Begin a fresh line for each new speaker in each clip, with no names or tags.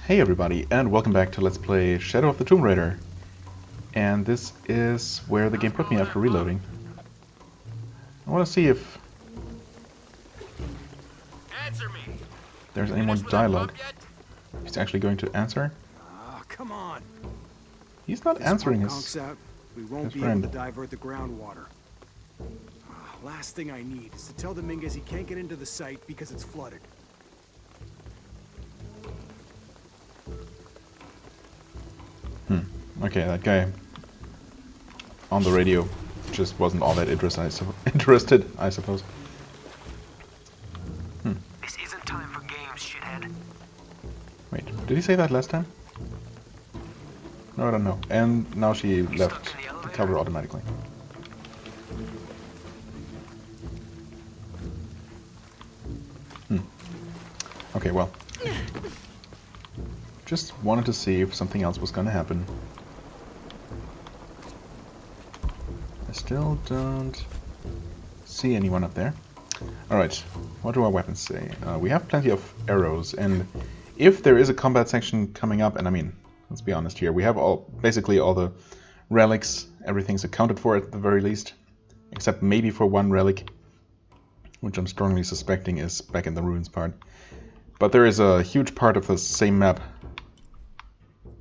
Hey everybody, and welcome back to Let's Play Shadow of the Tomb Raider. And this is where the game put me after reloading. I want to see if there's any more dialogue. He's actually going to answer.
Come on.
He's not answering his
We won't be
friend.
able to divert the groundwater. Last thing I need is to tell Dominguez he can't get into the site because it's flooded.
Okay, that guy on the radio just wasn't all that interested, I suppose.
This isn't time for games, shithead.
Wait, did he say that last time? No, I don't know. And now she left the cover automatically. Okay, well. Just wanted to see if something else was gonna happen. I still don't see anyone up there. Alright, what do our weapons say? We have plenty of arrows, and if there is a combat section coming up, and I mean, let's be honest here, we have basically all the relics, everything's accounted for at the very least, except maybe for one relic, which I'm strongly suspecting is back in the ruins part. But there is a huge part of the same map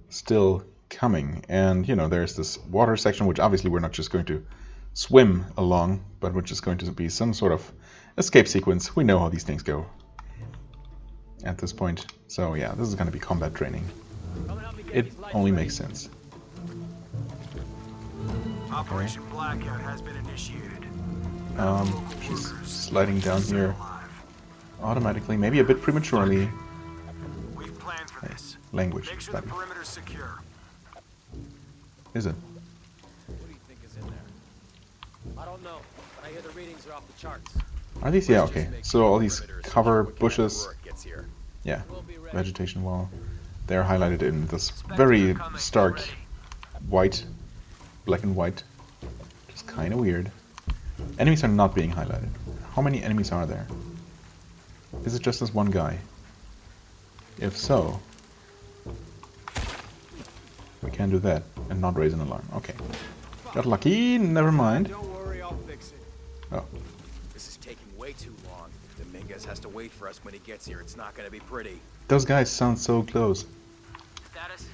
still coming, and you know, there's this water section, which obviously we're not just going to swim along, but which is going to be some sort of escape sequence. We know how these things go at this point. So yeah, this is going to be combat training. It only makes sense.
Operation Blackout has been initiated.
She's sliding down here automatically, maybe a bit prematurely.
We've planned for this.
Language
Make sure the
study.
perimeter's secure.
Is it?
What do you think is in there? I don't know, but I hear the readings are off the charts.
Are these? Yeah, okay. So all these cover bushes, yeah,
We'll be ready.
vegetation wall, they're highlighted in this very stark white, black and white, which is kind of weird. Enemies are not being highlighted. How many enemies are there? Is it just this one guy? If so, we can do that and not raise an alarm. Okay. Got lucky, never mind.
Don't worry, I'll fix it.
Oh,
This is taking way too long. Dominguez has to wait for us when he gets here. It's not going to be pretty.
those guys sound so close.
Status?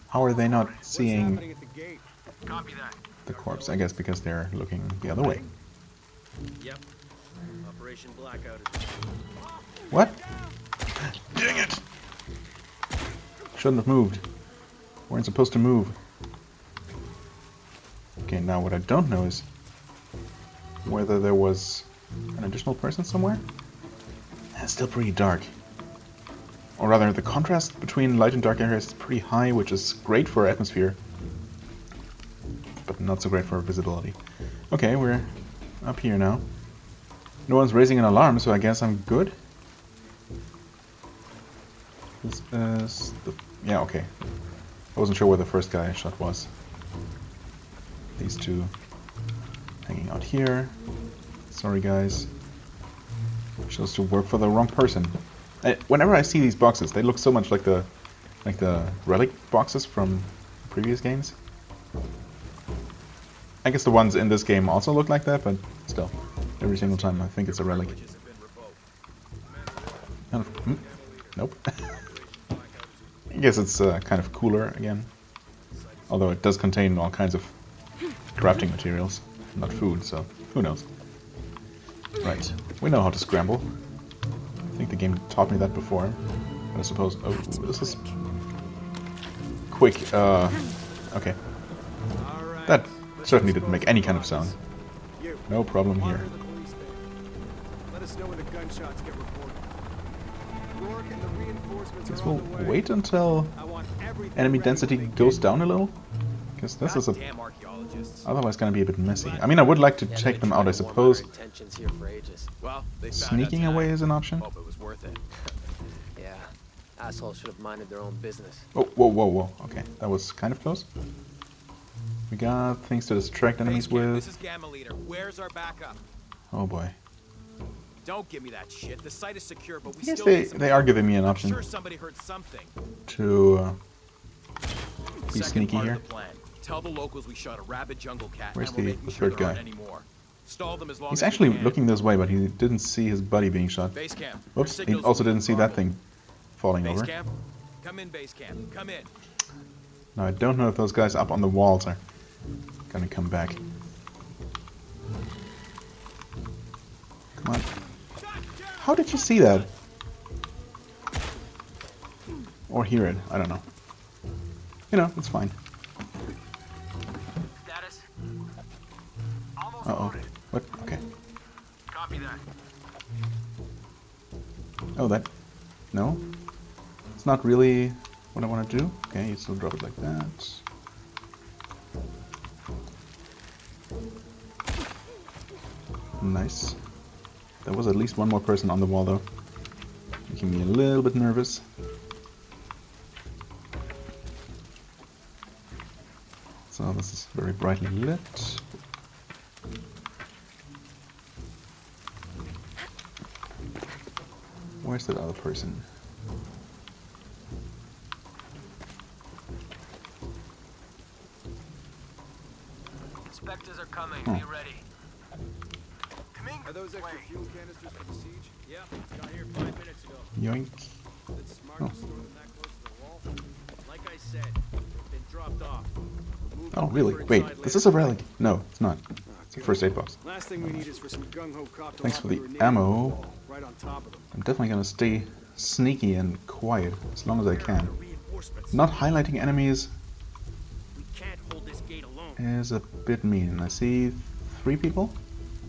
How are they not
What's
seeing
happening at the gate?
Copy that.
the corpse? I guess because they're looking the other way.
Yep. Operation Blackout is...
What? Dang it! Shouldn't have moved. Weren't supposed to move. Okay, now what I don't know is whether there was an additional person somewhere. It's still pretty dark. Or rather, the contrast between light and dark areas is pretty high, which is great for atmosphere, but not so great for visibility. Okay, we're up here now. No one's raising an alarm, so I guess I'm good. This is the... yeah, okay. I wasn't sure where the first guy I shot was. These two hanging out here. Sorry, guys. Chose to work for the wrong person. Whenever I see these boxes, they look so much like the relic boxes from previous games. I guess the ones in this game also look like that, but still, every single time I think it's a relic. Nope. I guess it's kind of cooler again. Although it does contain all kinds of crafting materials, not food, so who knows. Right, we know how to scramble. I think the game taught me that before. But I suppose... oh, this is... quick, okay.
All right.
That certainly didn't make any kind of sound.
You.
No problem here.
Monitor the police station. Let us know when the gunshots get reported. Rourke and the reinforcements
Guess
are on
we'll
the way.
wait until
I want everything
enemy
ready
density
when they
goes
get
down a little. Because this is a
Damn archaeologists.
otherwise going to be a bit messy. I mean, I would like to check them out, I suppose.
Intentions here for ages.
Well, they found
Sneaking
out
away
tonight.
is an option.
Hope it was worth it.
Yeah. Assholes should have minded their own business.
Oh, whoa, whoa, whoa. Okay, that was kind of close. We got things to distract enemies
Base camp, this
with.
is Gamma Leader. Where's our backup?
Oh boy.
Don't give me that shit. The site is secure, but we
I guess
still need some
they are giving me an
I'm
option
sure somebody heard something.
to be
Second
sneaky
part
here.
of the plan. Tell the locals we shot a rabid jungle cat
Where's
and we're
the
making sure
third
there aren't
guy?
any more. Stall them as long
He's
as
actually
we can.
looking this way, but he didn't see his buddy being shot.
Base camp.
Whoops,
Your
he
signals
also
will be
didn't see that
garbled.
thing falling
Base
over.
camp. Come in, base camp. Come in.
Now I don't know if those guys up on the walls are gonna come back. Come on. How did you see that? Or hear it, I don't know. You know, it's fine.
Status? Almost
Uh-oh.
loaded.
What? Okay.
Copy that.
Oh, that... No? It's not really what I want to do. Okay, you still drop it like that. Nice. There was at least one more person on the wall, though. Making me a little bit nervous. So this is very brightly lit. Where's that other person?
Inspectors are coming.
Oh.
Be ready.
Are those extra fuel canisters for the siege?
Yeah, got here 5 minutes ago.
Yoink.
It's smart
Oh.
to store them that close to the wall.
Like I said, they've been dropped off. Move
Oh,
them
really?
over
Wait,
inside
this
later
is a
tonight.
relic. No, it's not. It's a first aid box.
Last thing we need is for some gung-ho cop to
Thanks for
lob a
the
grenade
ammo.
on the wall, right on top of them.
I'm definitely gonna stay sneaky and quiet as long as I can.
Reinforcements.
Not highlighting enemies
We can't hold this gate alone.
is a bit mean. I see 3 people.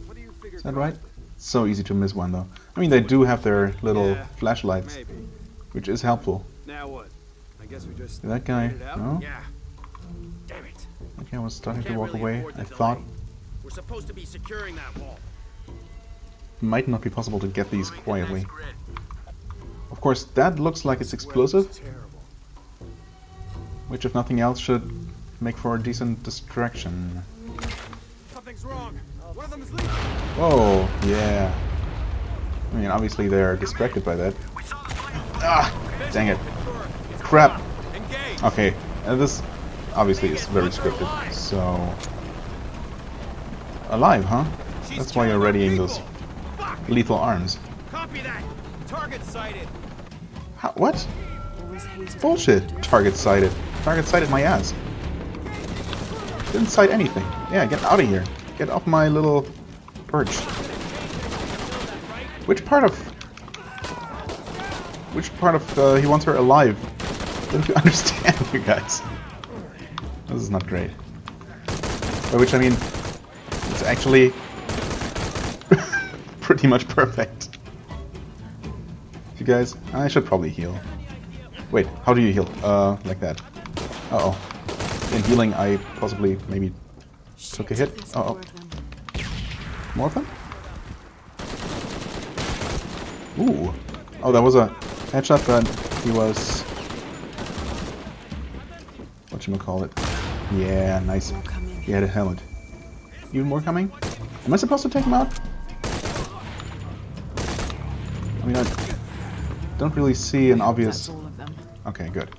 What do you figure?
Is that right? So easy to miss one though. I mean, they do have their little
Yeah,
flashlights,
Maybe.
which is helpful.
Now what? I guess we just
That guy,
wait it out?
no?
Yeah. Damn it.
Okay, I was starting to
Can't
walk
really
away.
afford the
I
delay.
thought
We're supposed to be securing that wall.
it might not be possible to get these
Moving to
quietly.
next grid.
Of course, that looks like it's
This
explosive,
weather's terrible.
which if nothing else should make for a decent distraction.
Something's wrong. One of them is leaking.
Oh, yeah. I mean, obviously they're distracted by that.
We saw the flame.
Ah, dang it.
It's
Crap.
engaged.
Okay, this obviously is very scripted, so... Alive, huh?
She's
That's why you're
killing our
readying those
people. Fuck.
lethal arms.
Copy that. Target sighted.
How, what? Bullshit. Target sighted. Target sighted my ass. Didn't sight anything. Yeah, get out of here. Get off my little perch. Which part of... he wants her alive? Don't you understand, you guys? This is not great. By which I mean, it's actually pretty much perfect. You guys, I should probably heal. Wait, how do you heal? Like that. Uh-oh. In healing, I possibly maybe took a hit. Uh-oh. More of them? Ooh. Oh, that was a headshot, but he was... whatchamacallit. Yeah, nice. He had a helmet. Even more coming? Am I supposed to take him out? I mean, I don't really see an obvious... Okay, good.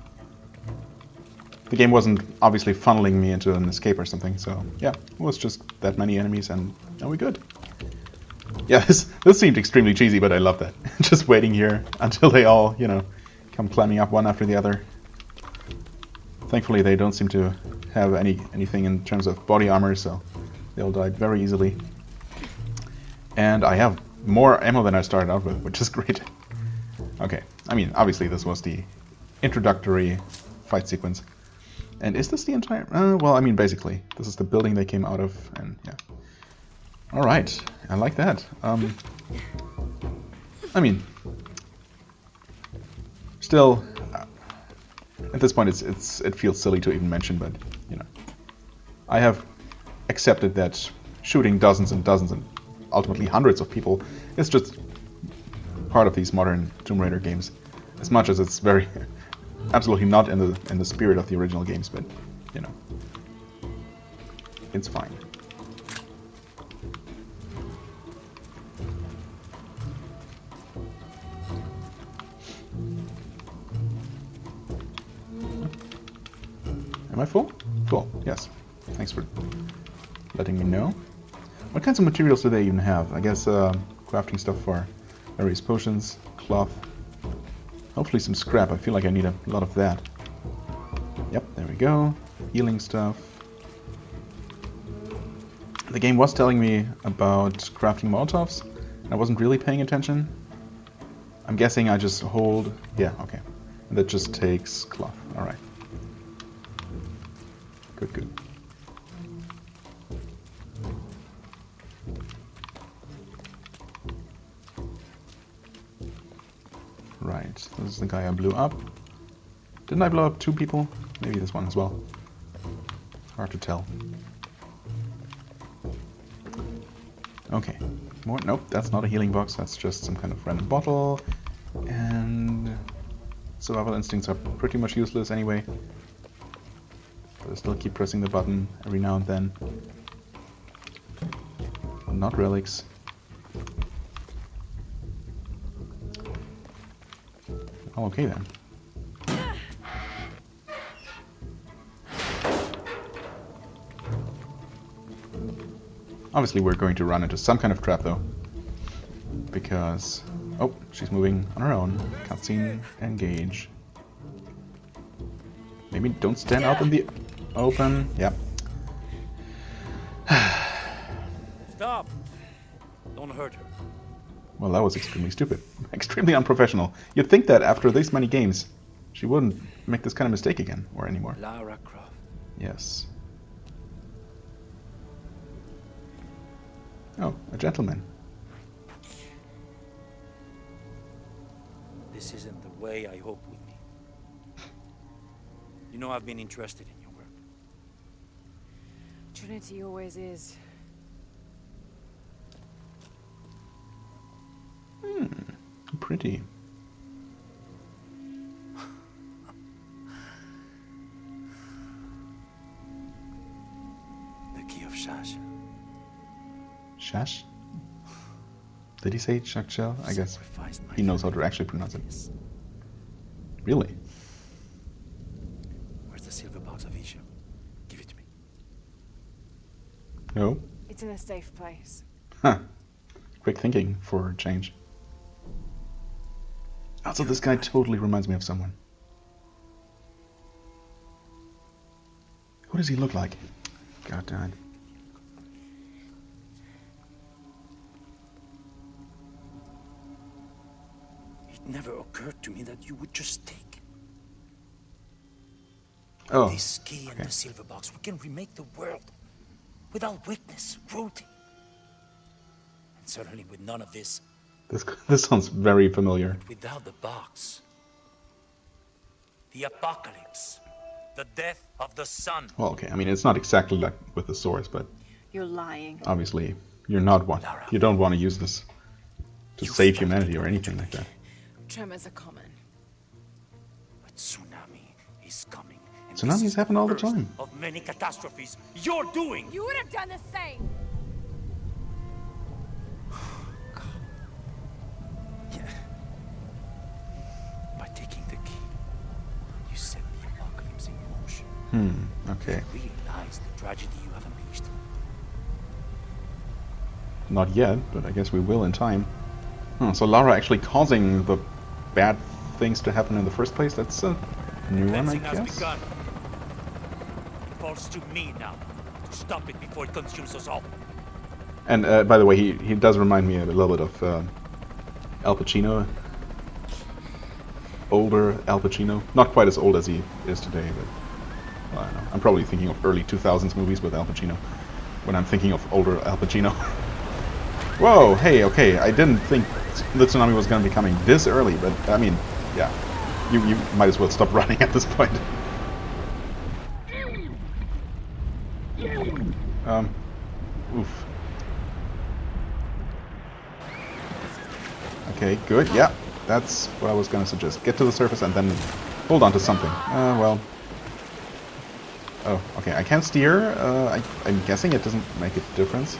The game wasn't obviously funneling me into an escape or something, so yeah, it was just that many enemies and now we're good. Yeah, this seemed extremely cheesy, but I love that. Just waiting here until they all, you know, come climbing up one after the other. Thankfully, they don't seem to have anything in terms of body armor, so they all died very easily. And I have more ammo than I started out with, which is great. Okay, I mean, obviously this was the introductory fight sequence. And is this the entire... well, I mean, basically, this is the building they came out of, and yeah. Alright, I like that. I mean... Still, at this point it feels silly to even mention, but, you know. I have accepted that shooting dozens and dozens and ultimately hundreds of people is just part of these modern Tomb Raider games. As much as it's very... absolutely not in the spirit of the original games, but you know, it's fine. Am I full? Full, yes. Thanks for letting me know. What kinds of materials do they even have? I guess crafting stuff for various potions, cloth. Hopefully some scrap. I feel like I need a lot of that. Yep, there we go. Healing stuff. The game was telling me about crafting Molotovs. I wasn't really paying attention. I'm guessing I just hold... Yeah, okay. And that just takes cloth. Alright. Good, good. Right, this is the guy I blew up. Didn't I blow up 2 people? Maybe this one as well. Hard to tell. Okay. More? Nope, that's not a healing box. That's just some kind of random bottle. And survival instincts are pretty much useless anyway. But I still keep pressing the button every now and then. Not relics. Oh, okay then. Obviously we're going to run into some kind of trap though. Because... Oh, she's moving on her own. Cutscene, engage. Maybe don't stand out in the open. Yep.
Stop! Don't hurt her.
Well, that was extremely stupid. Extremely unprofessional. You'd think that after this many games, she wouldn't make this kind of mistake again, or anymore.
Lara Croft.
Yes. Oh, a gentleman.
This isn't the way I hoped would be. You know I've been interested in your work.
Trinity always is.
Pretty.
The key of Shash.
Shash? Did he say Shakshel? I guess he knows how to actually pronounce it. Really?
Where's the silver box of Isha? Give it to me.
No?
It's in a safe place.
Huh. Quick thinking for a change. Also, this guy totally reminds me of someone. Who does he look like? God damn it.
It never occurred to me that you would just take
Oh,
this key and the silver box. We can remake the world without weakness, cruelty, and certainly with none of this.
this sounds very familiar.
Without the box, the apocalypse, the death of the sun.
Well, okay, I mean, it's not exactly like with the swords, but
You're lying.
obviously you're not one.
Lara,
You don't want to use this to save humanity or anything like that.
Tremors are common.
But tsunami is coming. And
Tsunamis
this is
happen all the
first
time.
Of many catastrophes you're doing.
You would have done the same.
Yeah. By taking the key, you set the apocalypse in motion.
Okay.
Realize the tragedy you have unleashed.
Not yet, but I guess we will in time. So Lara actually causing the bad things to happen in the first place? That's a new one, I
Cleansing has
guess?
begun. It falls to me now to stop it before it consumes us all.
And by the way, he does remind me a little bit of Al Pacino. Older Al Pacino. Not quite as old as he is today, but well, I don't know. I'm probably thinking of early 2000s movies with Al Pacino when I'm thinking of older Al Pacino. Whoa, hey, okay, I didn't think the tsunami was going to be coming this early, but I mean, yeah, you might as well stop running at this point. Oof. Okay, good, yeah, that's what I was going to suggest. Get to the surface and then hold on to something. Well. Oh, okay, I can't steer. I'm guessing it doesn't make a difference.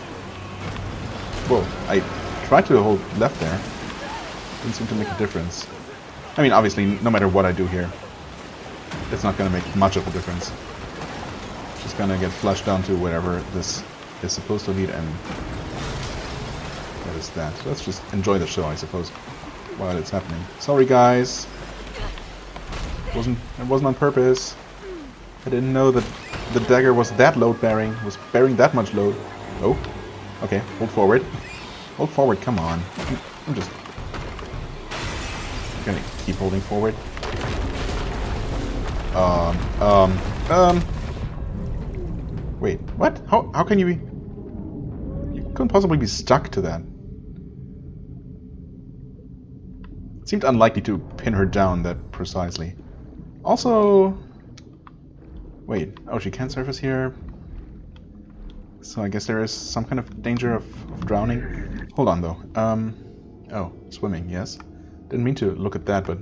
Whoa, I tried to hold left there. Didn't seem to make a difference. I mean, obviously, no matter what I do here, it's not going to make much of a difference. Just gonna get flushed down to whatever this is supposed to lead, and what is that? So let's just enjoy the show, I suppose, while it's happening. Sorry, guys. It wasn't on purpose. I didn't know that the dagger was that load bearing, was bearing that much load. Oh, okay. Hold forward. Hold forward. Come on. I'm just gonna keep holding forward. Wait, what? How can you be... You couldn't possibly be stuck to that. It seemed unlikely to pin her down that precisely. Also... Wait, oh, she can surface here. So I guess there is some kind of danger of drowning. Hold on, though. Oh, swimming, yes. Didn't mean to look at that, but...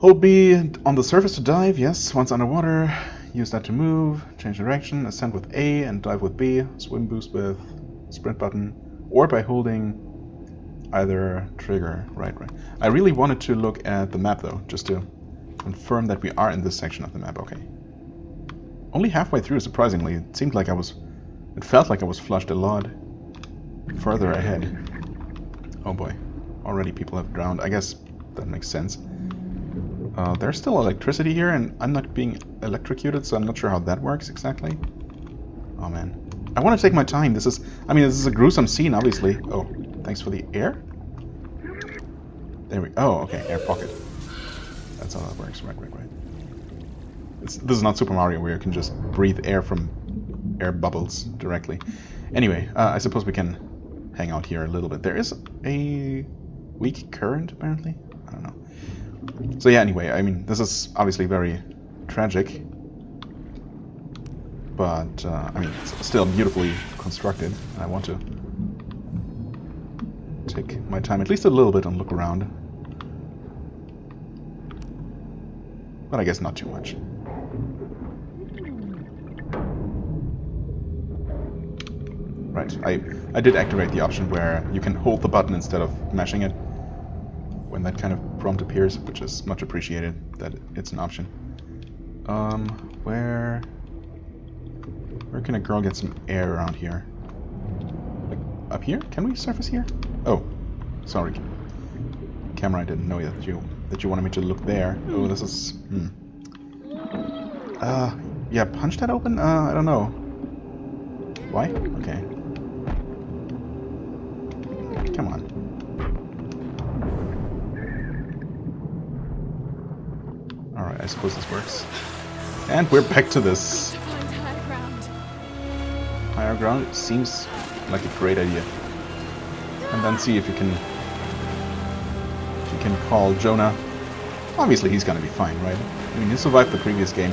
Hold B on the surface to dive, yes. Once underwater, use that to move, change direction, ascend with A and dive with B, swim boost with sprint button, or by holding either trigger. Right. I really wanted to look at the map, though, just to confirm that we are in this section of the map. Okay. Only halfway through, surprisingly. It seemed like it felt like I was flushed a lot further ahead. Oh boy. Already people have drowned. I guess that makes sense. There's still electricity here, and I'm not being electrocuted, so I'm not sure how that works exactly. Oh man. I want to take my time. This is a gruesome scene, obviously. Oh, thanks for the air? There we... Oh, okay, air pocket. That's how that works. Right. This is not Super Mario, where you can just breathe air from air bubbles directly. Anyway, I suppose we can hang out here a little bit. There is a weak current, apparently. I don't know. So yeah, anyway, I mean, this is obviously very tragic. But, I mean, it's still beautifully constructed. I want to take my time at least a little bit and look around. But I guess not too much. Right, I did activate the option where you can hold the button instead of mashing it when that kind of prompt appears, which is much appreciated that it's an option. Where can a girl get some air around here? Like, up here? Can we surface here? Oh, sorry. Camera, I didn't know that you wanted me to look there. Oh, this is... yeah, punch that open? I don't know. Why? Okay. Come on. Alright, I suppose this works. And we're back to this.
To find higher ground.
Higher ground? It seems like a great idea. And then see if you can call Jonah. Obviously he's gonna be fine, right? I mean, he survived the previous game.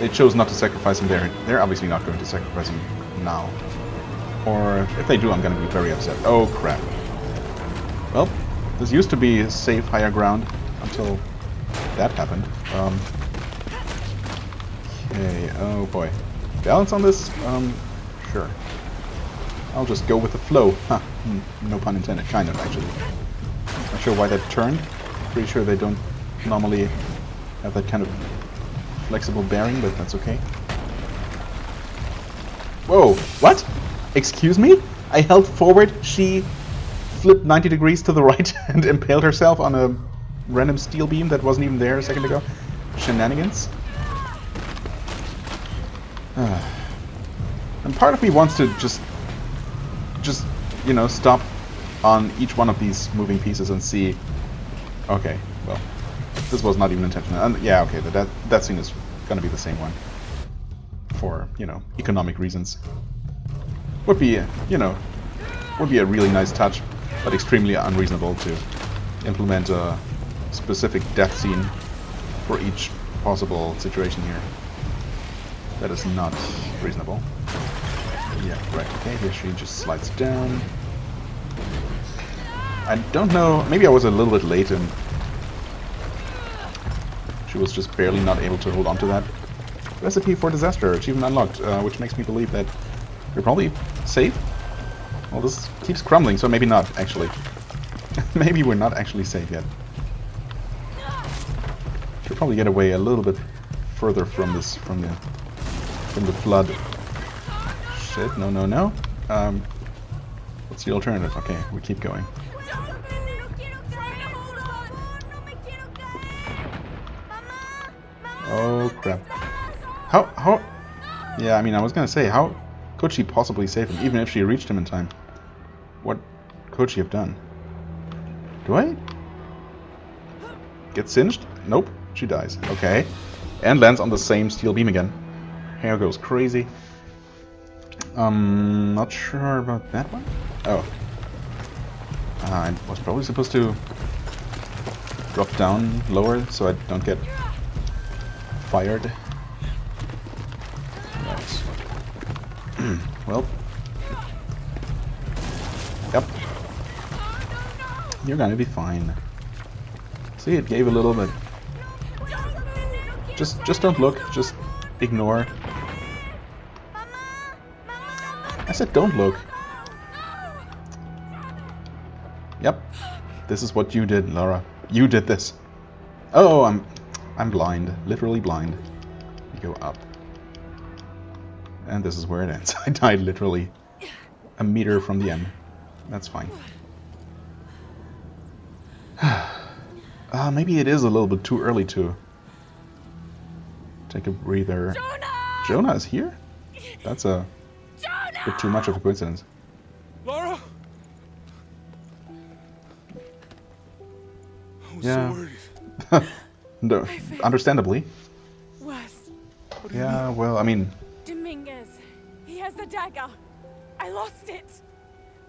They chose not to sacrifice him there. They're obviously not going to sacrifice him now. Or if they do, I'm gonna be very upset. Oh crap. Well, this used to be safe higher ground until that happened. Okay, oh boy. Balance on this? Sure. I'll just go with the flow. Huh, no pun intended, kind of actually. Not sure why that turned. Pretty sure they don't normally have that kind of flexible bearing, but that's okay. Whoa, what? Excuse me? I held forward, she flipped 90 degrees to the right and impaled herself on a random steel beam that wasn't even there a second ago. Shenanigans. And part of me wants to just you know, stop on each one of these moving pieces and see. Okay, well, this was not even intentional. And yeah, okay, that scene is gonna be the same one for, you know, economic reasons. Would be, you know, would be a really nice touch, but extremely unreasonable to implement a specific death scene for each possible situation here. That is not reasonable. Yeah, right, okay, here she just slides down. I don't know, maybe I was a little bit late and she was just barely not able to hold on to that. Recipe for disaster, achievement unlocked, which makes me believe that we're probably safe. Well, this keeps crumbling, so maybe not, actually. Maybe we're not actually safe yet. Should probably get away a little bit further from this, from the from the flood. Shit, no, no, no. What's the alternative? Okay, we keep going. Oh crap. How? Yeah, I mean, I was gonna say, how could she possibly save him, even if she reached him in time? What could she have done? Do I get singed? Nope, she dies. Okay. And lands on the same steel beam again. Hair goes crazy. Not sure about that one. Oh. I was probably supposed to drop down lower so I don't get fired. Right. Well. Yep. You're gonna be fine. See, it gave a little bit. Just don't look. Just ignore. I said don't look. Yep. This is what you did, Lara. You did this. Oh, I'm blind. Literally blind. You go up. And this is where it ends. I died literally a meter from the end. That's fine. Maybe it is a little bit too early to take a breather. Jonah is here? That's a bit too much of a coincidence.
Lara? I was
Yeah.
so worried.
No, understandably.
Worse.
Yeah, well, I mean,
Dominguez. He has the dagger. I lost it.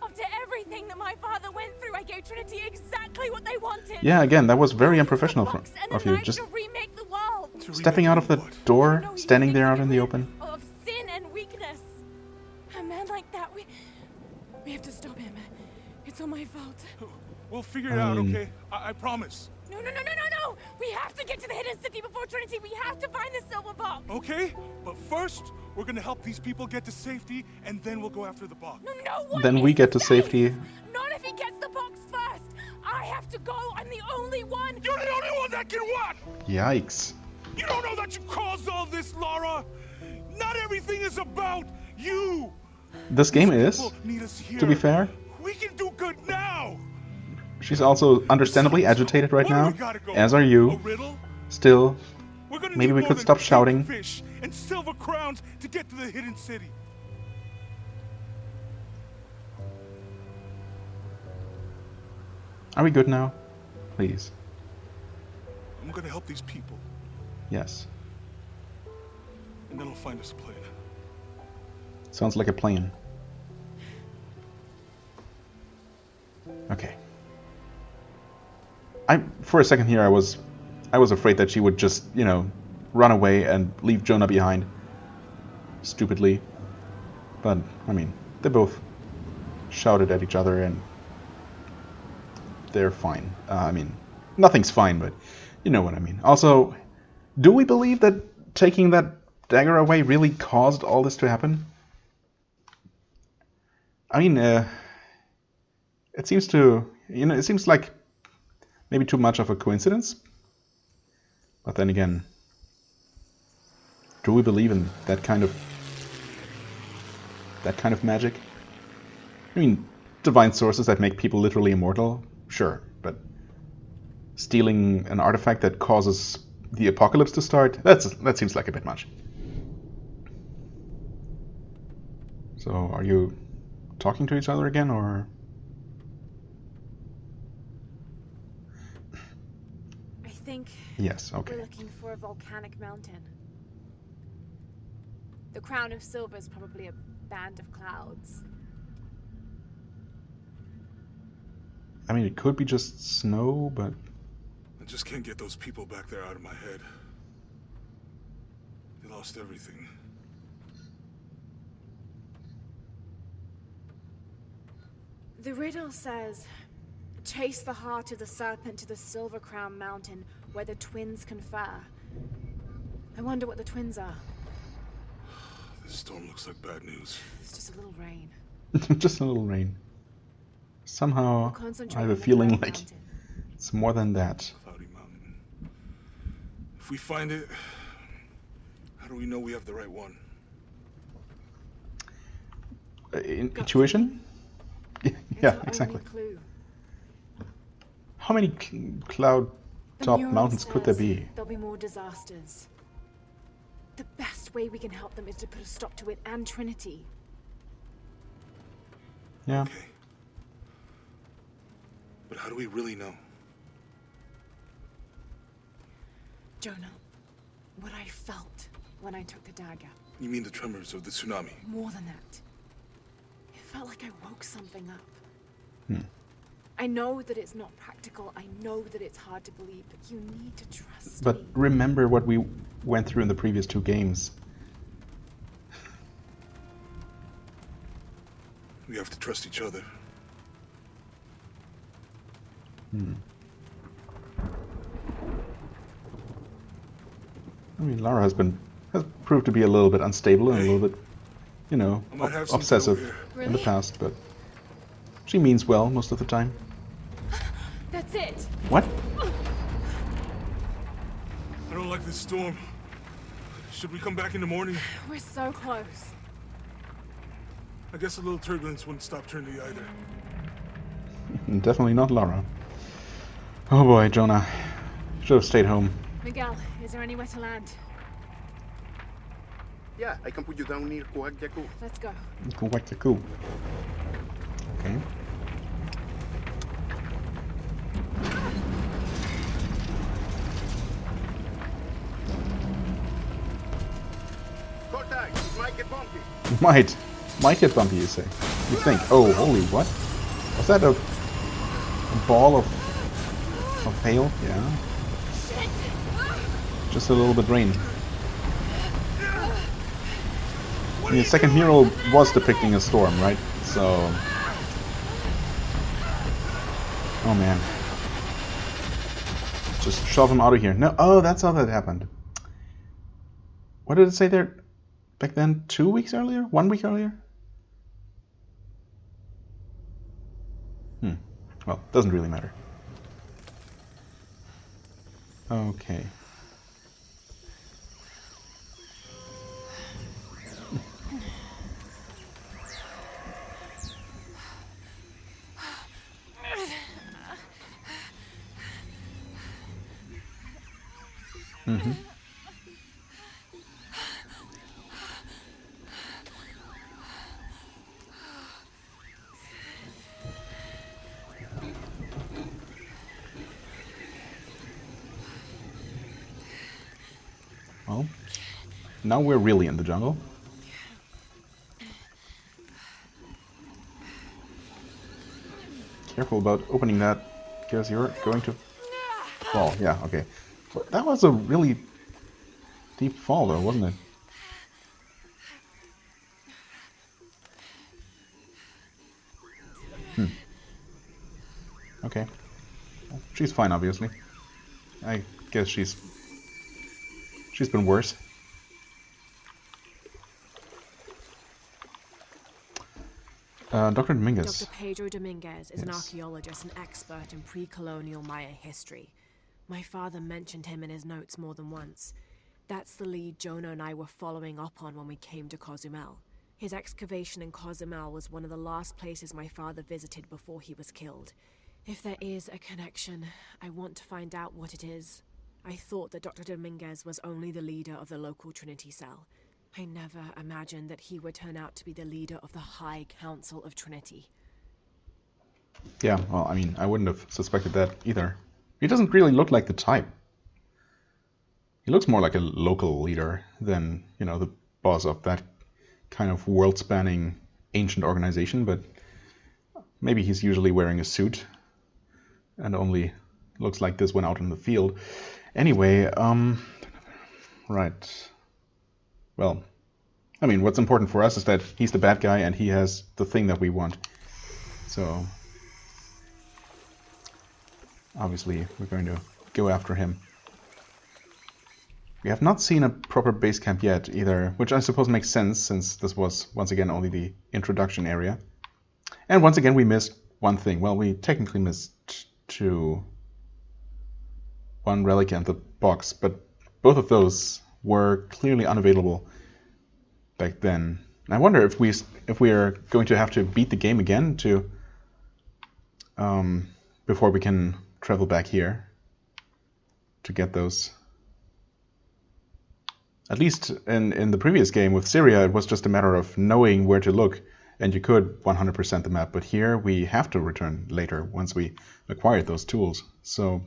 After everything that my father went through, I gave Trinity exactly what they wanted.
yeah, again, that was very unprofessional
Box and
of
the
you.
knife
Just
to remake the world.
stepping out of the door, standing there out in the open.
Of sin and weakness. A man like that, we have to stop him. It's all my fault.
We'll figure it out, okay? I promise.
No. We have to get to the hidden city before Trinity. We have to find the silver box.
Okay? But first, we're gonna help these people get to safety, and then we'll go after the box.
No one
Then we
is
get to
safe.
safety.
Not if he gets the box first. I have to go. I'm the only one.
You're the only one that can what?
Yikes.
You don't know that you caused all this, Lara! Not everything is about you!
This game is,
People need us here.
to be fair.
We can do good now!
She's also understandably agitated right
Where do
now,
we gotta go?
as are
A
you.
riddle?
Still,
We're gonna
maybe
need
we
more
could
than
stop
big
shouting.
Fish and silver crowns to get to the hidden city.
Are we good now? Please.
I'm gonna help these people,
Yes.
and then I'll find us a plane.
Sounds like a plan. Okay. For a second here, I was afraid that she would just, you know, run away and leave Jonah behind. Stupidly. But, I mean, they both shouted at each other and they're fine. I mean, nothing's fine, but you know what I mean. Also, do we believe that taking that dagger away really caused all this to happen? I mean, it seems to, you know, it seems like maybe too much of a coincidence. But then again, do we believe in that kind of magic? I mean, divine sources that make people literally immortal, sure, but stealing an artifact that causes the apocalypse to start, that seems like a bit much. So, are you talking to each other again, or?
I think
Yes, okay.
we're looking for a volcanic mountain. The crown of silver is probably a band of clouds.
I mean, it could be just snow, but
I just can't get those people back there out of my head. They lost everything.
The riddle says, chase the heart of the serpent to the Silver Crown Mountain where the twins confer. I wonder what the twins are.
This storm looks like bad news.
It's just a little rain.
just a little rain. Somehow,
We'll concentrate
I have a
on the
feeling
Cloud
like
Mountain.
it's more than that.
Cloudy Mountain. If we find it, how do we know we have the right one?
Intuition?
It's
Yeah,
our
exactly.
only clue.
How many cloud
The
top
mural
mountains could there
says
be?
There'll be more disasters. The best way we can help them is to put a stop to it and Trinity.
Yeah.
Okay. But how do we really know?
Jonah, what I felt when I took the dagger.
You mean the tremors of the tsunami?
More than that. It felt like I woke something up.
Hmm.
I know that it's not practical. I know that it's hard to believe, but you need to trust
But
me.
remember what we went through in the previous 2 games.
We have to trust each other.
I mean, Lara has proved to be a little bit unstable and a little bit, you know,
I might have something
obsessive
over here.
in the
Really?
past, but she means well most of the time.
That's it.
What?
I don't like this storm. Should we come back in the morning?
We're so close.
I guess a little turbulence wouldn't stop Trinity either.
Definitely not Lara. Oh boy, Jonah. Should have stayed home.
Miguel, is there anywhere to land?
Yeah, I can put you down near Coagyaku.
Let's go.
Go back to cool. Okay.
Hold tight, it might get bumpy.
Might get bumpy, you say? You think? Oh, holy, what? Was that a ball of hail? Yeah. Just a little bit rain. I mean, the second mural was depicting a storm, right? So... Oh man. Just shove him out of here. No, oh, that's how that happened. What did it say there? Back then, 2 weeks earlier? 1 week earlier? Well, doesn't really matter. Okay. Mm-hmm. Well, now we're really in the jungle. Careful about opening that, because you're going to fall. Yeah, okay. Well, that was a really deep fall, though, wasn't it? Okay. Well, she's fine, obviously. I guess she's been worse. Dr. Dominguez.
Dr. Pedro Dominguez is an
Yes.
archaeologist and expert in pre-colonial Maya history. My father mentioned him in his notes more than once. That's the lead Jonah and I were following up on when we came to Cozumel. His excavation in Cozumel was one of the last places my father visited before he was killed. If there is a connection, I want to find out what it is. I thought that Dr. Dominguez was only the leader of the local Trinity cell. I never imagined that he would turn out to be the leader of the High Council of Trinity.
Yeah, well, I mean, I wouldn't have suspected that either. He doesn't really look like the type. He looks more like a local leader than, you know, the boss of that kind of world-spanning ancient organization, but maybe he's usually wearing a suit and only looks like this when out in the field. Anyway, right. Well, I mean, what's important for us is that he's the bad guy and he has the thing that we want. So, obviously, we're going to go after him. We have not seen a proper base camp yet either, which I suppose makes sense since this was, once again, only the introduction area. And once again, we missed one thing. Well, we technically missed two. One relic and the box, but both of those were clearly unavailable back then. And I wonder if we are going to have to beat the game again to before we can travel back here to get those. At least in the previous game with Syria, it was just a matter of knowing where to look, and you could 100% the map. But here we have to return later once we acquired those tools. So,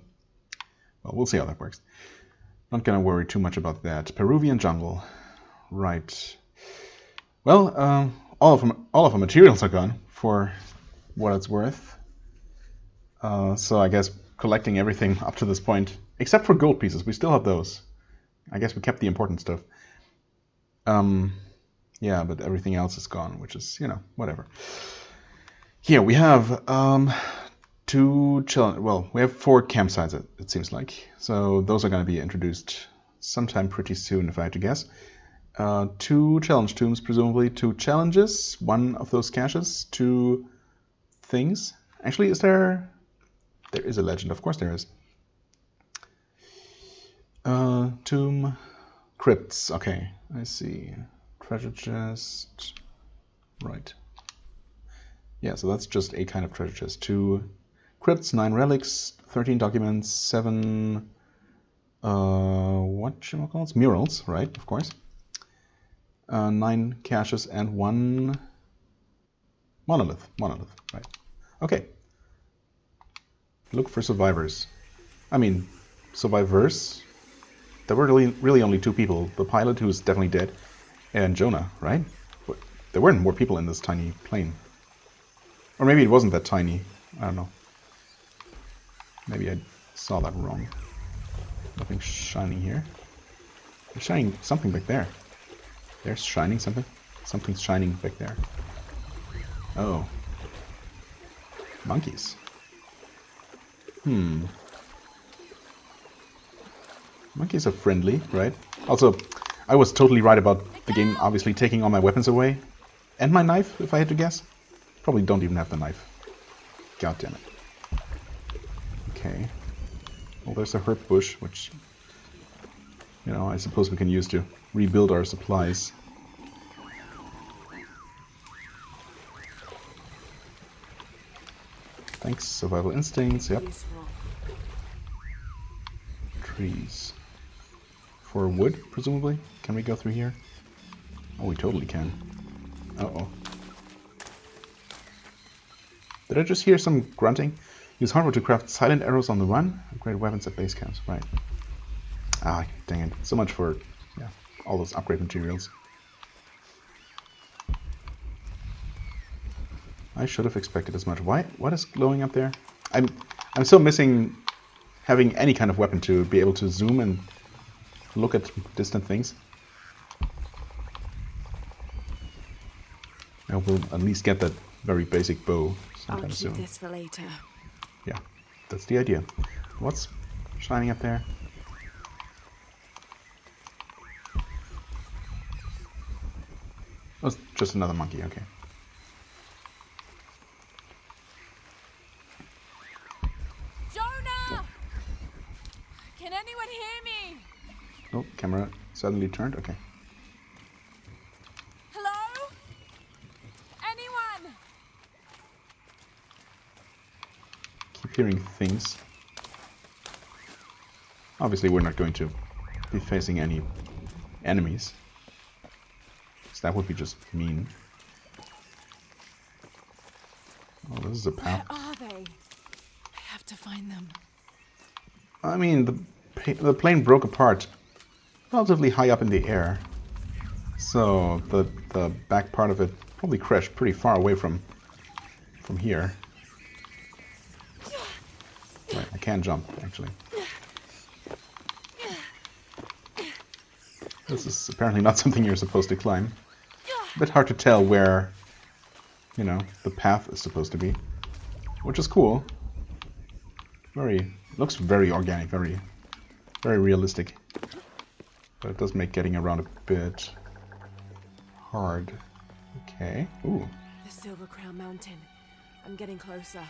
well, we'll see how that works. Not gonna worry too much about that. Peruvian jungle, right? Well, all of our materials are gone for what it's worth. So I guess collecting everything up to this point, except for gold pieces, we still have those. I guess we kept the important stuff. Yeah, but everything else is gone, which is, you know, whatever. Here we have we have 4 campsites, it seems like. So those are going to be introduced sometime pretty soon, if I had to guess. 2 challenge tombs, presumably 2 challenges, 1 of those caches, 2 things. Actually, is there... There is a legend, of course there is. Tomb, crypts, okay, I see. Treasure chest, right. Yeah, so that's just a kind of treasure chest. 2 crypts, 9 relics, 13 documents, 7, whatchamacallits? Murals, right, of course. 9 caches and 1 monolith, right. Okay. Look for survivors. I mean, survivors. There were really only 2 people. The pilot, who's definitely dead, and Jonah, right? But there weren't more people in this tiny plane. Or maybe it wasn't that tiny. I don't know. Maybe I saw that wrong. Nothing shiny here. There's shining something back there. There's shining something. Something's shining back there. Oh. Monkeys. Monkeys are friendly, right? Also, I was totally right about the game obviously taking all my weapons away. And my knife, if I had to guess. Probably don't even have the knife. God damn it. Okay. Well, there's a herb bush, which, you know, I suppose we can use to rebuild our supplies. Thanks, survival instincts, yep. Trees. For wood, presumably? Can we go through here? Oh, we totally can. Uh-oh. Did I just hear some grunting? Use hardware to craft silent arrows on the run. Upgrade weapons at base camps, right. Ah, dang it. So much for, yeah, all those upgrade materials. I should have expected as much. Why? What is glowing up there? I'm so missing having any kind of weapon to be able to zoom and look at distant things. I will at least get that very basic bow sometime soon.
I'll keep this for later.
Yeah, that's the idea. What's shining up there? Oh, it's just another monkey, okay.
Jonah! Can anyone hear me?
Oh, camera suddenly turned, okay.
Hello? Anyone?
Keep hearing things. Obviously we're not going to be facing any enemies. So that would be just mean. Oh, this is a path.
Where are they? I have to find them.
I mean, the plane broke apart relatively high up in the air. So the back part of it probably crashed pretty far away from here. Right, I can jump, actually. This is apparently not something you're supposed to climb. A bit hard to tell where, you know, the path is supposed to be. Which is cool. Looks very organic, very realistic. But it does make getting around a bit hard. Okay. Ooh.
The Silver Crown Mountain. I'm getting closer.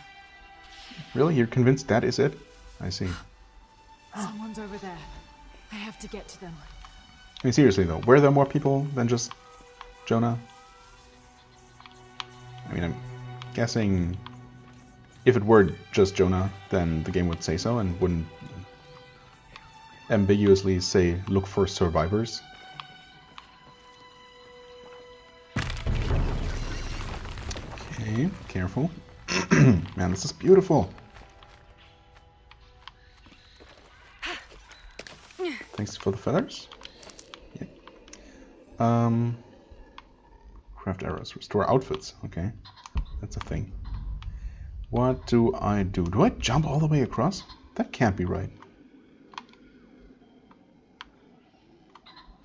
Really? You're convinced that is it? I see.
Someone's over there. I have to get to them.
I mean, seriously though, were there more people than just Jonah? I mean, I'm guessing if it were just Jonah, then the game would say so and wouldn't ambiguously say look for survivors. Okay, careful. Man, this is beautiful. Thanks for the feathers. Yeah. Craft arrows, restore outfits. Okay, that's a thing. What do I do? Do I jump all the way across? That can't be right.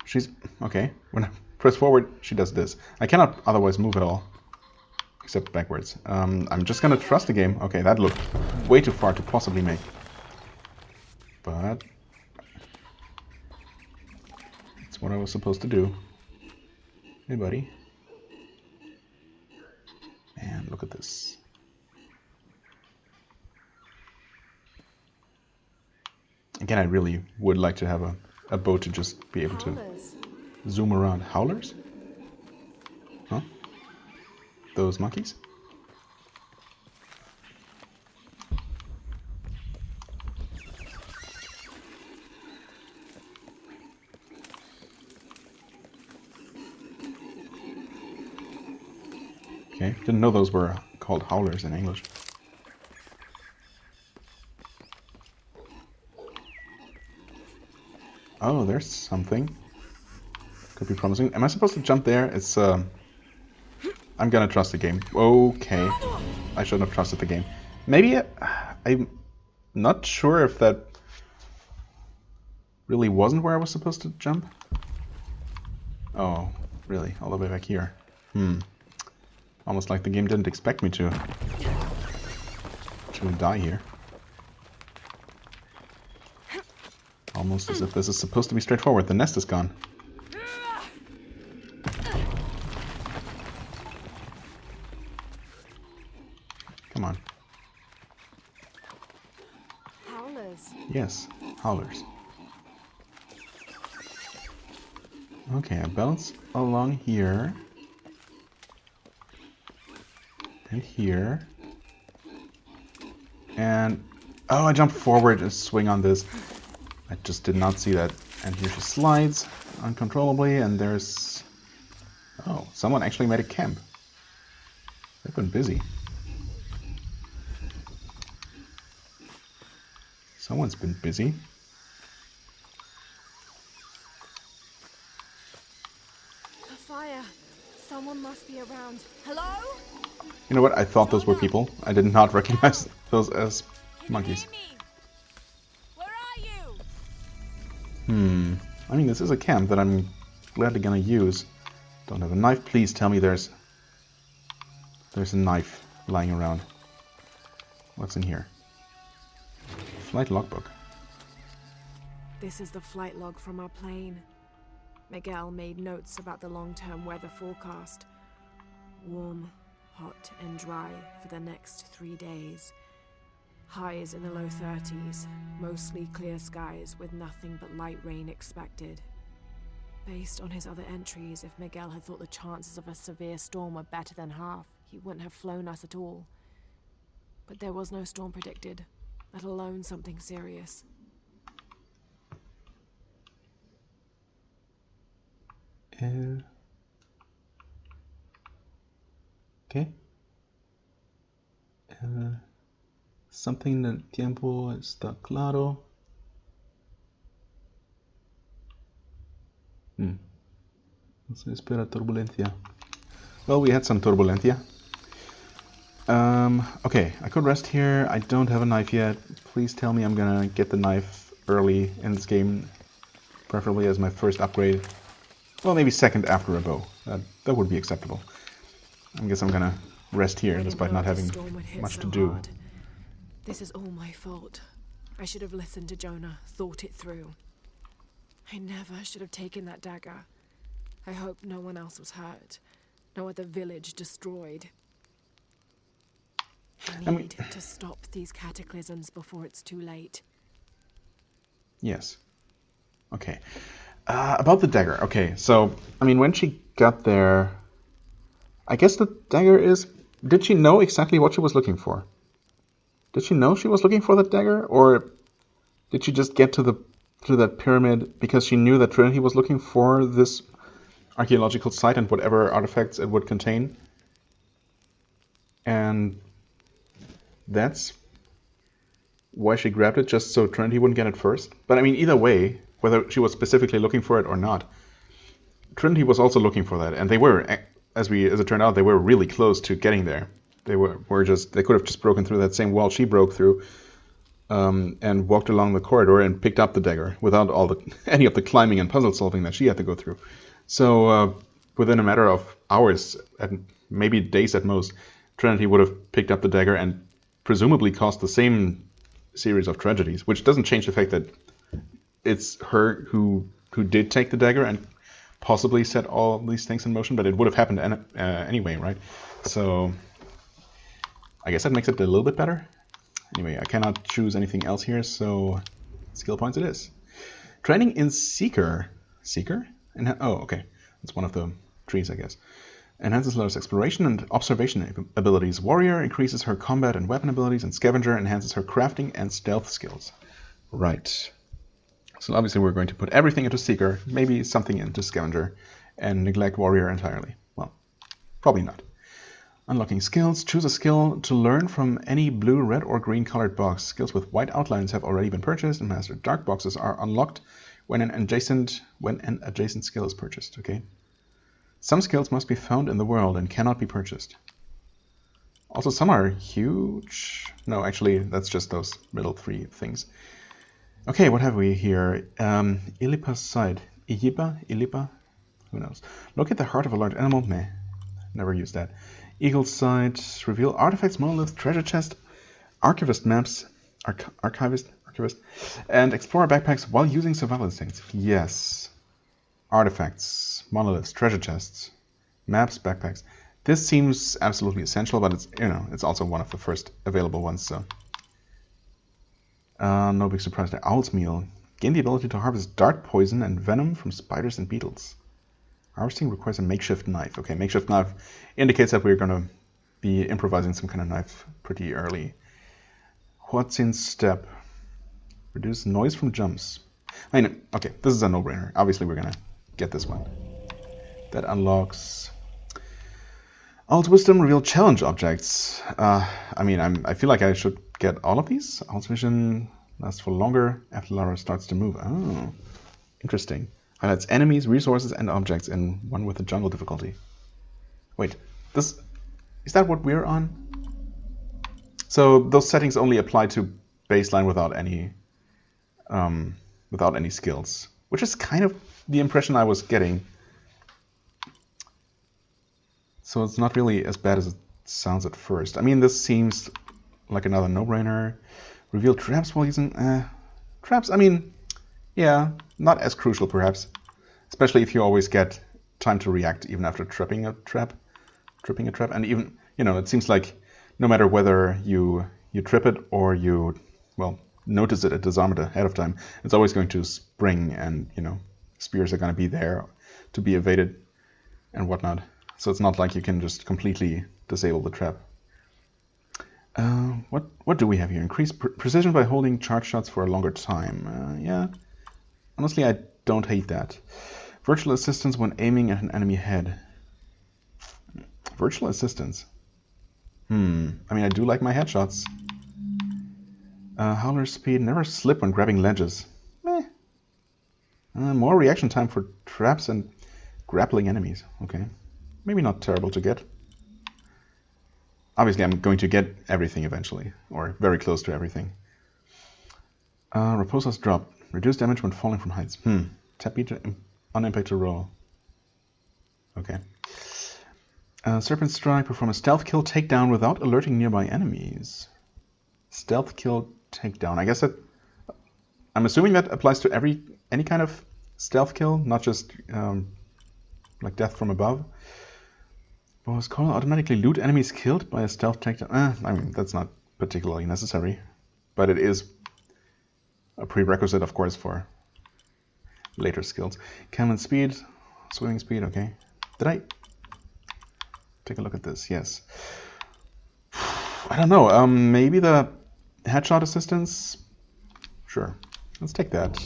She's... okay. When I press forward, she does this. I cannot otherwise move at all. Except backwards. I'm just gonna trust the game. Okay, that looked way too far to possibly make. But... that's what I was supposed to do. Hey, buddy. Man, look at this. Again, I really would like to have a boat to just be able to zoom around. Howlers? Huh? Those monkeys? Okay, didn't know those were called howlers in English. Oh, there's something. Could be promising. Am I supposed to jump there? It's, I'm gonna trust the game. Okay. I shouldn't have trusted the game. Maybe I'm not sure if that really wasn't where I was supposed to jump. Oh, really? All the way back here. Almost like the game didn't expect me to die here. Almost as if this is supposed to be straightforward. The nest is gone. Come on.
Howlers.
Yes, howlers. Okay, I bounce along here. And here. And... oh, I jumped forward and swing on this. I just did not see that. And here she slides uncontrollably, and there's... oh, someone actually made a camp. They've been busy. Someone's been busy.
A fire. Someone must be around. Hello?
You know what? I thought those were people. I did not recognize those as monkeys. I mean, this is a camp that I'm gladly gonna use. Don't have a knife. Please tell me there's a knife lying around. What's in here? Flight logbook.
This is the flight log from our plane. Miguel made notes about the long-term weather forecast. Warm, hot, and dry for the next 3 days. Highs in the low 30s, mostly clear skies with nothing but light rain expected. Based on his other entries, if Miguel had thought the chances of a severe storm were better than half, he wouldn't have flown us at all. But there was no storm predicted, let alone something serious.
Okay. Something del tiempo está claro. No se espera turbulencia. Well, we had some turbulencia. Okay, I could rest here. I don't have a knife yet. Please tell me I'm gonna get the knife early in this game. Preferably as my first upgrade. Well, maybe second after a bow. That would be acceptable. I guess I'm gonna rest here despite not having much to do.
This is all my fault. I should have listened to Jonah, thought it through. I never should have taken that dagger. I hope no one else was hurt. No other village destroyed. I need to stop these cataclysms before it's too late.
Yes. Okay. About the dagger. Okay, so, I mean, when she got there... I guess the dagger is did she know exactly what she was looking for? Did she know she was looking for that dagger, or did she just get to that pyramid because she knew that Trinity was looking for this archaeological site and whatever artifacts it would contain? And that's why she grabbed it, just so Trinity wouldn't get it first. But I mean, either way, whether she was specifically looking for it or not, Trinity was also looking for that, and they were, as it turned out, they were really close to getting there. They they could have just broken through that same wall she broke through, and walked along the corridor and picked up the dagger without any of the climbing and puzzle solving that she had to go through. So within a matter of hours, and maybe days at most, Trinity would have picked up the dagger and presumably caused the same series of tragedies, which doesn't change the fact that it's her who did take the dagger and possibly set all these things in motion, but it would have happened anyway, right? So I guess that makes it a little bit better. Anyway, I cannot choose anything else here, so skill points it is. Training in Seeker. Seeker? Oh, okay. That's one of the trees, I guess. Enhances Lara's exploration and observation abilities. Warrior increases her combat and weapon abilities, and Scavenger enhances her crafting and stealth skills. Right. So obviously we're going to put everything into Seeker, maybe something into Scavenger, and neglect Warrior entirely. Well, probably not. Unlocking skills. Choose a skill to learn from any blue, red, or green colored box. Skills with white outlines have already been purchased, and mastered. Dark boxes are unlocked when an adjacent skill is purchased. Okay. Some skills must be found in the world and cannot be purchased. Also, some are huge. No, actually, that's just those middle three things. Okay, what have we here? Ilipa's side. Ilipa? Who knows? Locate the heart of a large animal. Meh. Never used that. Eagle's side. Reveal artifacts, monolith, treasure chest, archivist maps, archivist, and explore backpacks while using survival instincts. Yes. Artifacts, monoliths, treasure chests, maps, backpacks. This seems absolutely essential, but it's also one of the first available ones, so. No big surprise there. Owl's meal. Gain the ability to harvest dart poison and venom from spiders and beetles. Harvesting requires a makeshift knife. Okay, makeshift knife indicates that we're going to be improvising some kind of knife pretty early. What's in step? Reduce noise from jumps. I mean, okay, this is a no-brainer. Obviously, we're going to get this one. That unlocks... Owl's Wisdom, reveal challenge objects. I mean, I feel like I should get all of these. Owl's Vision lasts for longer after Lara starts to move. Oh, interesting. Highlights enemies, resources, and objects in one with the jungle difficulty. Wait, is that what we're on? So those settings only apply to baseline without any skills, which is kind of the impression I was getting. So it's not really as bad as it sounds at first. I mean, this seems like another no-brainer. Reveal traps while using... traps, I mean, yeah, not as crucial perhaps. Especially if you always get time to react even after tripping a trap. And even, it seems like no matter whether you trip it or you, notice it, disarm it ahead of time, it's always going to spring, and, spears are going to be there to be evaded and whatnot. So it's not like you can just completely disable the trap. What do we have here? Increase precision by holding charge shots for a longer time. Yeah, honestly, I don't hate that. Virtual assistance when aiming at an enemy head. Virtual assistance. I mean, I do like my headshots. Howler speed, never slip when grabbing ledges. More reaction time for traps and grappling enemies. Okay. Maybe not terrible to get. Obviously, I'm going to get everything eventually, or very close to everything. Raposa's drop. Reduce damage when falling from heights. Tap B to on impact to roll. Okay. Serpent Strike. Perform a stealth kill takedown without alerting nearby enemies. Stealth kill takedown. I guess I'm assuming that applies to any kind of stealth kill, not just like death from above. Boss Caller automatically loot enemies killed by a stealth takedown. I mean, that's not particularly necessary, but it is a prerequisite, of course, for later skills. Cannon speed, swimming speed, okay. Did I take a look at this? Yes. I don't know. Maybe the headshot assistance? Sure. Let's take that.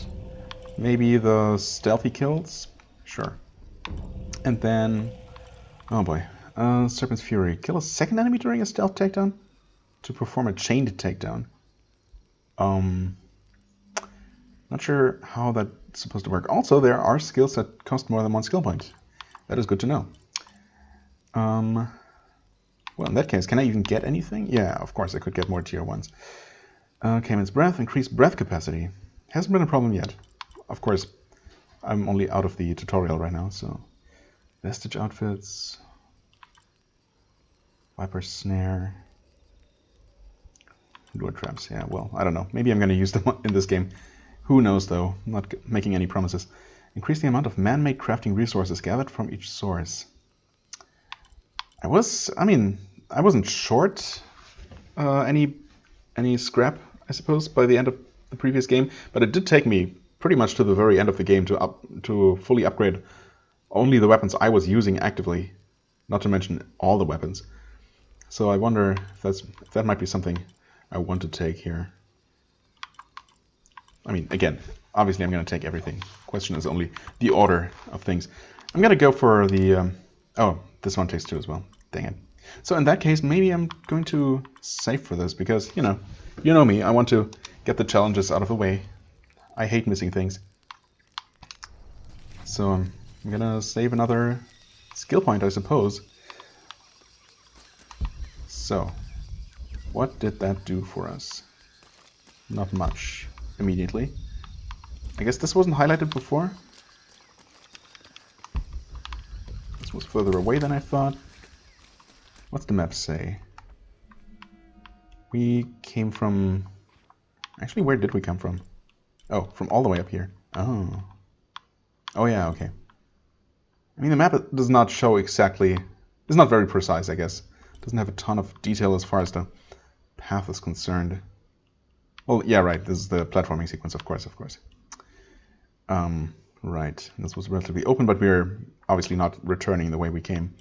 Maybe the stealthy kills? Sure. And then... Oh boy. Serpent's Fury. Kill a second enemy during a stealth takedown? To perform a chained takedown. Not sure how that's supposed to work. Also, there are skills that cost more than 1 skill point. That is good to know. Well, in that case, can I even get anything? Yeah, of course, I could get more tier 1s. Cayman's Breath, increased breath capacity. Hasn't been a problem yet. Of course, I'm only out of the tutorial right now, so... Vestige outfits... Viper Snare... Lure traps, yeah, well, I don't know. Maybe I'm going to use them in this game. Who knows, though? I'm not making any promises. Increase the amount of man-made crafting resources gathered from each source. I wasn't short any scrap, I suppose, by the end of the previous game, but it did take me pretty much to the very end of the game to fully upgrade only the weapons I was using actively, not to mention all the weapons. So I wonder if that might be something I want to take here. I mean, again, obviously I'm going to take everything. Question is only the order of things. I'm going to go for the... oh, this one takes 2 as well. Dang it. So in that case, maybe I'm going to save for this, because, you know me, I want to get the challenges out of the way. I hate missing things. So I'm going to save another skill point, I suppose. So, what did that do for us? Not much. Immediately. I guess this wasn't highlighted before. This was further away than I thought. What's the map say? We came from... Actually, where did we come from? Oh, from all the way up here. Oh. Oh yeah, okay. I mean, the map does not show exactly... It's not very precise, I guess. It doesn't have a ton of detail as far as the path is concerned. Well, yeah, right. This is the platforming sequence, of course. Right. This was relatively open, but we're obviously not returning the way we came.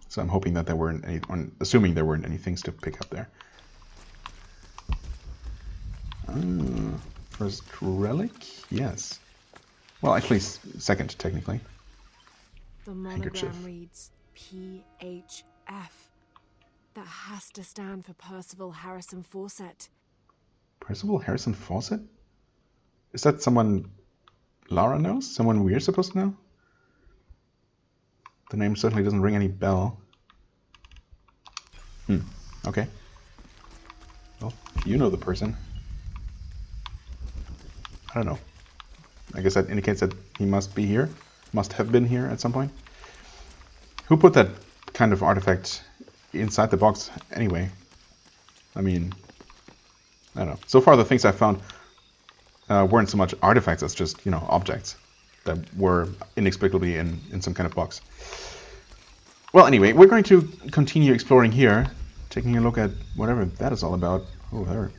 So I'm hoping that there weren't any, assuming there weren't any things to pick up there. First relic? Yes. Well, actually, second, technically.
The monogram reads PHF. That has to stand for Percival Harrison Fawcett.
Percival Harrison Fawcett? Is that someone Lara knows? Someone we're supposed to know? The name certainly doesn't ring any bell. Okay. Well, you know the person. I don't know. I guess that indicates that he must be here. Must have been here at some point. Who put that kind of artifact inside the box anyway? I mean... I don't know. So far the things I found weren't so much artifacts as just, objects that were inexplicably in some kind of box. Well, anyway, we're going to continue exploring here, taking a look at whatever that is all about. Oh, there are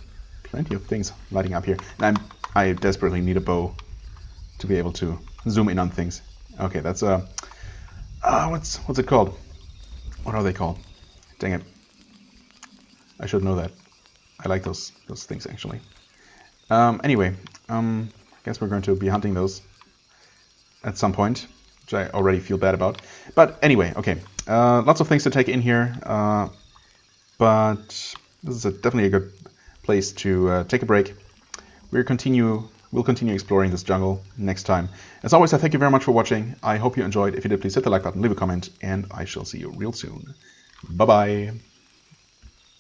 plenty of things lighting up here. And I desperately need a bow to be able to zoom in on things. Okay, that's what's it called? What are they called? Dang it. I should know that. I like those things, actually. Anyway, I guess we're going to be hunting those at some point, which I already feel bad about. But anyway, okay. Lots of things to take in here, but this is definitely a good place to take a break. We'll continue exploring this jungle next time. As always, I thank you very much for watching. I hope you enjoyed. If you did, please hit the like button, leave a comment, and I shall see you real soon. Bye-bye.